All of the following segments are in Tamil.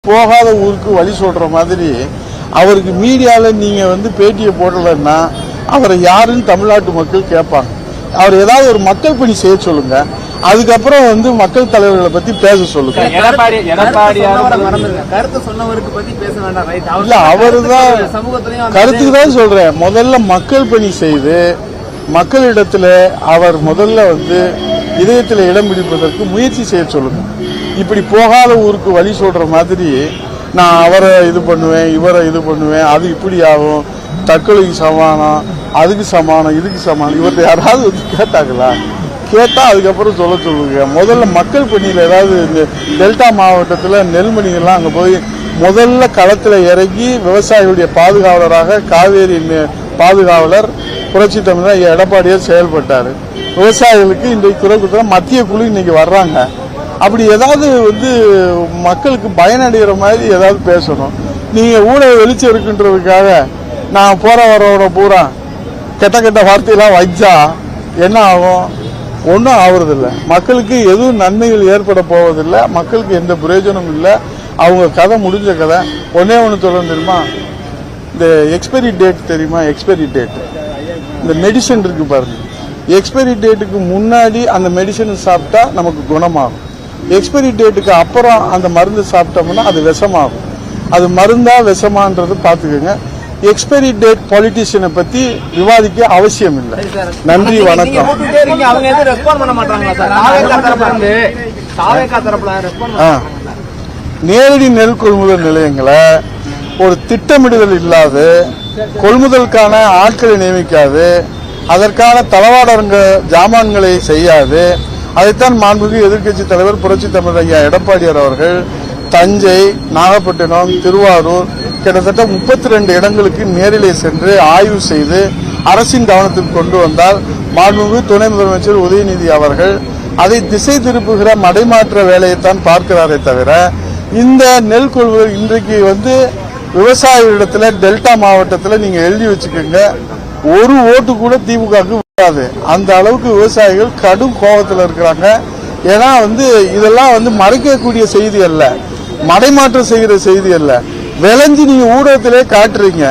போகாத ஊருக்கு வழி சொல்ற மாதிரி அவருக்கு மீடியால நீங்க பேட்டியை போடலன்னா அவரை யாருன்னு தமிழ்நாட்டு மக்கள் கேட்பாங்க. அவர் ஏதாவது ஒரு மக்கள் பணி செய்ய சொல்லுங்க, அதுக்கப்புறம் மக்கள் தலைவர்களை பத்தி பேச சொல்லுங்க. இல்ல அவருதான் கருத்துக்கு தான் சொல்றேன். முதல்ல மக்கள் பணி செய்து மக்களிடத்துல அவர் முதல்ல இதயத்தில் இடம் பிடிப்பதற்கு முயற்சி செய்ய சொல்லுங்க. இப்படி போகாத ஊருக்கு வழி சொல்ற மாதிரி நான் அவரை இது பண்ணுவேன், இவரை இது பண்ணுவேன், அது இப்படி ஆகும், தற்கொலைக்கு சமானம், அதுக்கு சமானம், இதுக்கு சமானம், இவர்கிட்ட யாராவது கேட்டாங்களா? கேட்டா அதுக்கப்புறம் சொல்லுங்க. முதல்ல மக்கள் பணியில் ஏதாவது இந்த டெல்டா மாவட்டத்தில் நெல்மணிகள்லாம் அங்கே போய் முதல்ல களத்தில் இறங்கி விவசாயிகளுடைய பாதுகாவலராக காவேரி பாதுகாவலர் புரட்சி தமிழர் எடப்பாடியார் செயல்பட்டார். விவசாயிகளுக்கு இன்றைக்கு குரல் கொடுத்தா மத்திய குழு இன்னைக்கு வர்றாங்க. அப்படி ஏதாவது மக்களுக்கு பயனடைகிற மாதிரி ஏதாவது பேசணும். நீங்க ஊழல வெளிச்சம் இருக்குன்றதுக்காக நான் போற வரவோட பூரா கெட்ட கெட்ட வார்த்தையெல்லாம் வச்சா என்ன ஆகும்? ஒன்றும் ஆகுறதில்லை. மக்களுக்கு எதுவும் நன்மைகள் ஏற்பட போவதில்லை. மக்களுக்கு எந்த பிரயோஜனமும் இல்லை. அவங்க கதை முடிஞ்ச கதை. ஒன்னே ஒன்று சொல்ல தெரியுமா? இந்த எக்ஸ்பைரி டேட் தெரியுமா? எக்ஸ்பைரி டேட் இந்த மெடிசன் இருக்கு பாருங்க. எக்ஸ்பைரி டேட்டுக்கு முன்னாடி அந்த மெடிசன் சாப்பிட்டா நமக்கு குணமாகும். எக்ஸ்பைரி டேட்டுக்கு அப்புறம் அந்த மருந்து சாப்பிட்டோம்னா அது விஷமாகும். அது மருந்தா விஷமான்றது பார்த்துக்கோங்க. எக்ஸ்பைரி டேட் பாலிட்டிஷியனை பத்தி விவாதிக்க அவசியம் இல்லை. நன்றி, வணக்கம். நேரடி நெல் கொள்முதல் நிலையங்களை ஒரு திட்டமிடுதல் இல்லாத, கொள்முதலுக்கான ஆட்களை நியமிக்காது, அதற்கான தளவாடங்க ஜாமான்களை செய்யாது, அதைத்தான் மாண்புமிகு எதிர்க்கட்சி தலைவர் புரட்சி தமிழர் ஐயா எடப்பாடியார் அவர்கள் தஞ்சை, நாகப்பட்டினம், திருவாரூர் கிட்டத்தட்ட 32 இடங்களுக்கு நேரிலே சென்று ஆய்வு செய்து அரசின் கவனத்துக்கு கொண்டு வந்தால் மாண்புமிகு துணை முதலமைச்சர் உதயநிதி அவர்கள் அதை திசை திருப்புகிற மடைமாற்ற வேலையைத்தான் பார்க்கிறாரே தவிர, இந்த நெல் கொள்முதல் இன்றைக்கு விவசாயிகளிடத்துல டெல்டா மாவட்டத்தில் நீங்க எழுதி வச்சுக்கோங்க, ஒரு ஓட்டு கூட திமுகவுக்கு வராது. அந்த அளவுக்கு விவசாயிகள் கடும் கோபத்தில் இருக்கிறாங்க. ஏன்னா இதெல்லாம் மறைக்கக்கூடிய செய்தி அல்ல, மடைமாற்றம் செய்கிற செய்தி அல்ல. விளைஞ்சு நீங்க ஊடகத்திலே காட்டுறீங்க.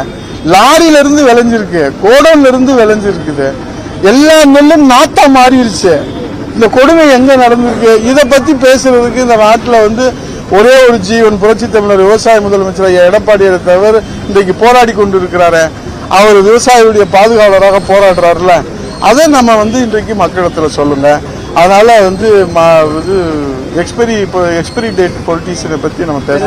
லாரியில இருந்து விளைஞ்சிருக்கு, கோடன்ல இருந்து விளைஞ்சிருக்குது. எல்லா நெல்லும் நாத்தா மாறிடுச்சு. இந்த கொடுமை எங்க நடந்திருக்கு? இதை பத்தி பேசுறதுக்கு இந்த நாட்டில் ஒரே ஒரு ஜீவன் புரட்சி தமிழர் விவசாய முதலமைச்சர் ஐயா எடப்பாடியாரை தவிர இன்றைக்கு போராடி கொண்டு இருக்கிறாரு. அவர் விவசாயிகளுடைய பாதுகாவலராக போராடுறாருல, அதை நம்ம இன்றைக்கு மக்களிடத்தில் சொல்லுங்க. அதனால எக்ஸ்பைரி டேட் பொலிட்டிஷியனை பத்தி நம்ம பேச